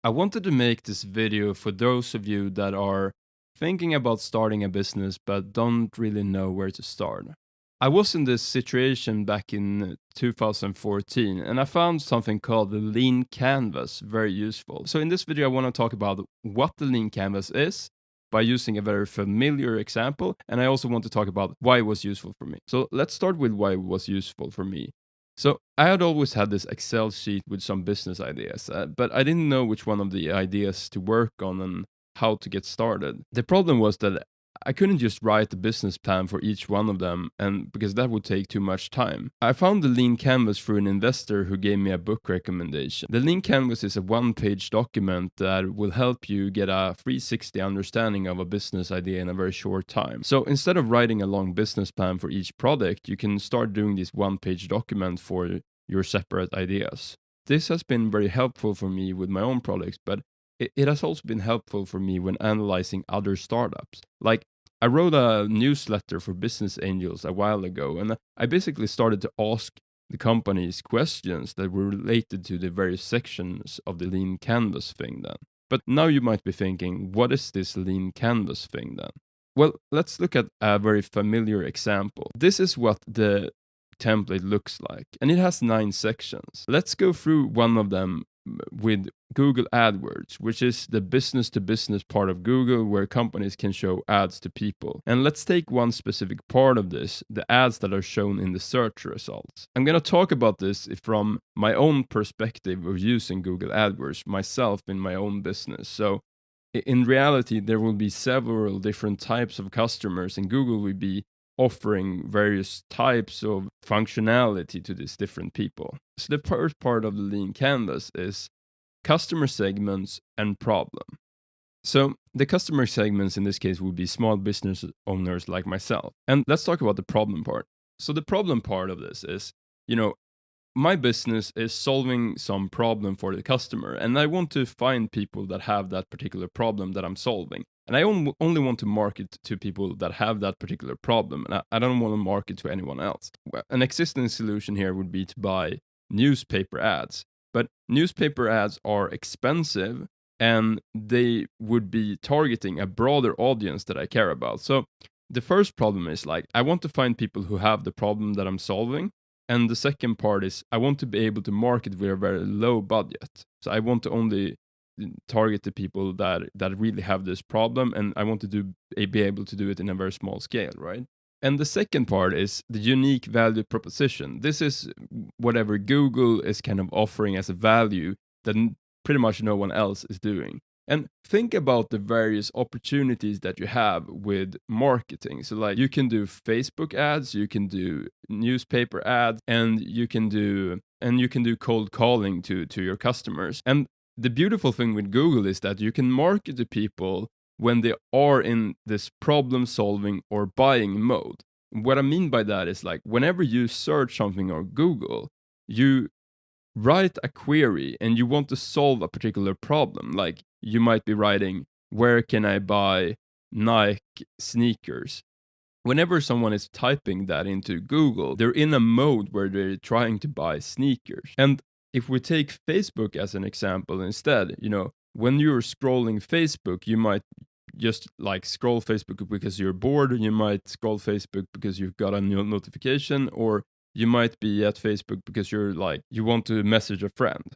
I wanted to make this video for those of you that are thinking about starting a business but don't really know where to start. I was in this situation back in 2014 and I found something called the lean canvas very useful. So in this video I want to talk about what the lean canvas is by using a very familiar example, and I also want to talk about why it was useful for me. So let's start with why it was useful for me. So I had always had this Excel sheet with some business ideas, but I didn't know which one of the ideas to work on and how to get started. The problem was that I couldn't just write the business plan for each one of them, and because that would take too much time. I found the lean canvas through an investor who gave me a book recommendation. The lean canvas is a one-page document that will help you get a 360 understanding of a business idea in a very short time. So instead of writing a long business plan for each product, you can start doing this one-page document for your separate ideas. This has been very helpful for me with my own products, but it has also been helpful for me when analyzing other startups. Like, I wrote a newsletter for business angels a while ago, and I basically started to ask the companies questions that were related to the various sections of the lean canvas thing then. But now you might be thinking, what is this lean canvas thing then? Well, let's look at a very familiar example. This is what the template looks like, and it has 9 sections. Let's go through one of them with Google AdWords, which is the business to business part of Google where companies can show ads to people. And let's take one specific part of this, the ads that are shown in the search results. I'm going to talk about this from my own perspective of using Google AdWords myself in my own business. So in reality, there will be several different types of customers, and Google will be offering various types of functionality to these different people. So the first part of the lean canvas is customer segments and problem. So the customer segments in this case would be small business owners like myself. And let's talk about the problem part. So the problem part of this is, my business is solving some problem for the customer, and I want to find people that have that particular problem that I'm solving. And I only want to market to people that have that particular problem, and I don't want to market to anyone else. An existing solution here would be to buy newspaper ads, but newspaper ads are expensive, and they would be targeting a broader audience that I care about. So the first problem is I want to find people who have the problem that I'm solving. And the second part is I want to be able to market with a very low budget. So I want to only target the people that really have this problem, and I want to be able to do it in a very small scale, right? And the second part is the unique value proposition. This is whatever Google is kind of offering as a value that pretty much no one else is doing. And think about the various opportunities that you have with marketing. So you can do Facebook ads, you can do newspaper ads, and you can do cold calling to your customers. And the beautiful thing with Google is that you can market to people when they are in this problem solving or buying mode. What I mean by that is whenever you search something on Google, you write a query and you want to solve a particular problem. Like you might be writing, where can I buy Nike sneakers? Whenever someone is typing that into Google, they're in a mode where they're trying to buy sneakers. And if we take Facebook as an example instead, when you're scrolling Facebook, you might just scroll Facebook because you're bored, you might scroll Facebook because you've got a new notification, or you might be at Facebook because you want to message a friend.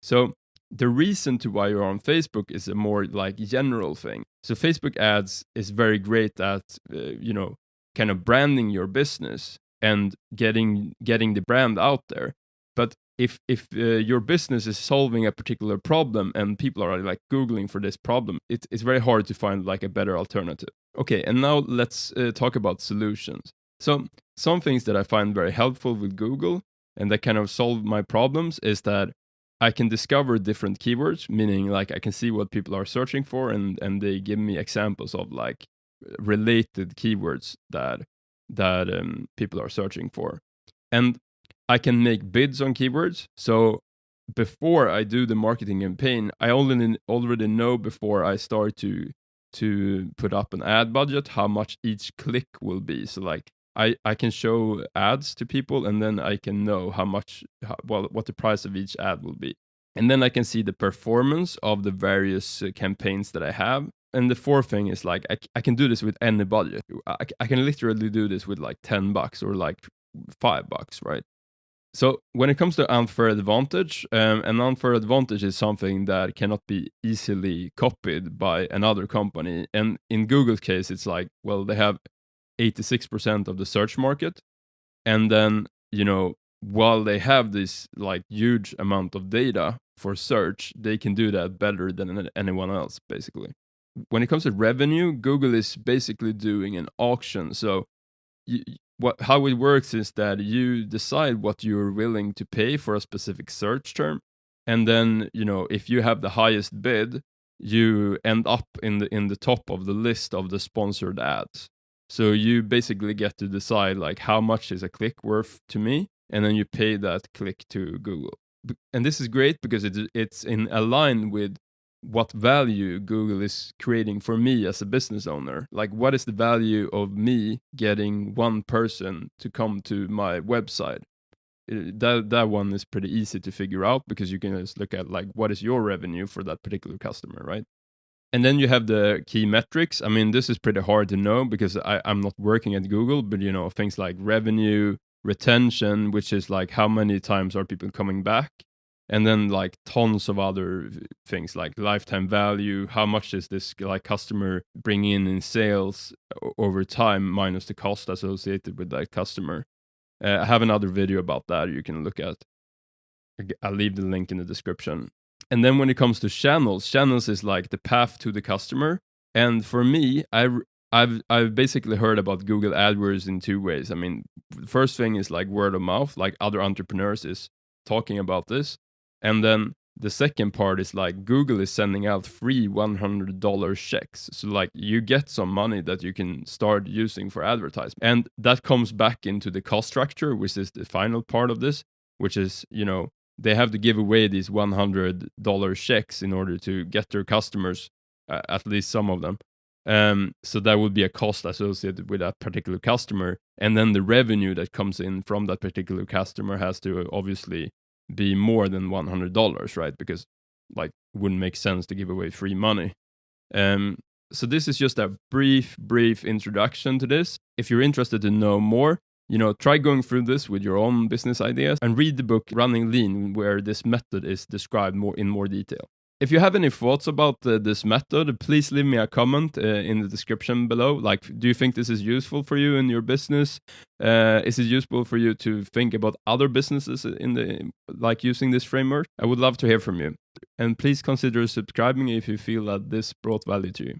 So the reason to why you're on Facebook is a more general thing. So Facebook ads is very great at kind of branding your business and getting the brand out there. But if your business is solving a particular problem and people are Googling for this problem, it's very hard to find a better alternative. Okay, and now let's talk about solutions. So some things that I find very helpful with Google and that kind of solve my problems is that I can discover different keywords, meaning I can see what people are searching for, and they give me examples of related keywords that people are searching for. And I can make bids on keywords. So before I do the marketing campaign, I already know before I start to put up an ad budget how much each click will be. So I can show ads to people, and then I can know what the price of each ad will be. And then I can see the performance of the various campaigns that I have. And the fourth thing is like, I can do this with any budget. I can literally do this with like $10 or like $5, right? So when it comes to unfair advantage, an unfair advantage is something that cannot be easily copied by another company. And in Google's case, it's like, well, they have 86% of the search market. And then, while they have this like huge amount of data for search, they can do that better than anyone else, basically. When it comes to revenue, Google is basically doing an auction. So how it works is that you decide what you're willing to pay for a specific search term, and then if you have the highest bid, you end up in the top of the list of the sponsored ads. So you basically get to decide like how much is a click worth to me, and then you pay that click to Google. And this is great because it's in align with what value Google is creating for me as a business owner. Like, what is the value of me getting one person to come to my website? That one is pretty easy to figure out because you can just look at like what is your revenue for that particular customer, right? And then you have the key metrics. I mean, this is pretty hard to know because I'm not working at Google, but things like revenue, retention, which is like how many times are people coming back, and then like tons of other things like lifetime value, how much is this like customer bringing in sales over time minus the cost associated with that customer. I have another video about that you can look at. I'll leave the link in the description. And then when it comes to channels is like the path to the customer. And for me, I've basically heard about Google AdWords in two ways. I mean, the first thing is like word of mouth, like other entrepreneurs is talking about this. And then the second part is like Google is sending out free $100 checks. So like you get some money that you can start using for advertising. And that comes back into the cost structure, which is the final part of this, which is, they have to give away these $100 checks in order to get their customers, at least some of them. So that would be a cost associated with that particular customer. And then the revenue that comes in from that particular customer has to obviously be more than $100, right? Because like it wouldn't make sense to give away free money. So this is just a brief introduction to this. If you're interested to know more, try going through this with your own business ideas and read the book Running Lean, where this method is described in more detail. If you have any thoughts about this method, please leave me a comment in the description below. Like, do you think this is useful for you in your business? Is it useful for you to think about other businesses using this framework? I would love to hear from you. And please consider subscribing if you feel that this brought value to you.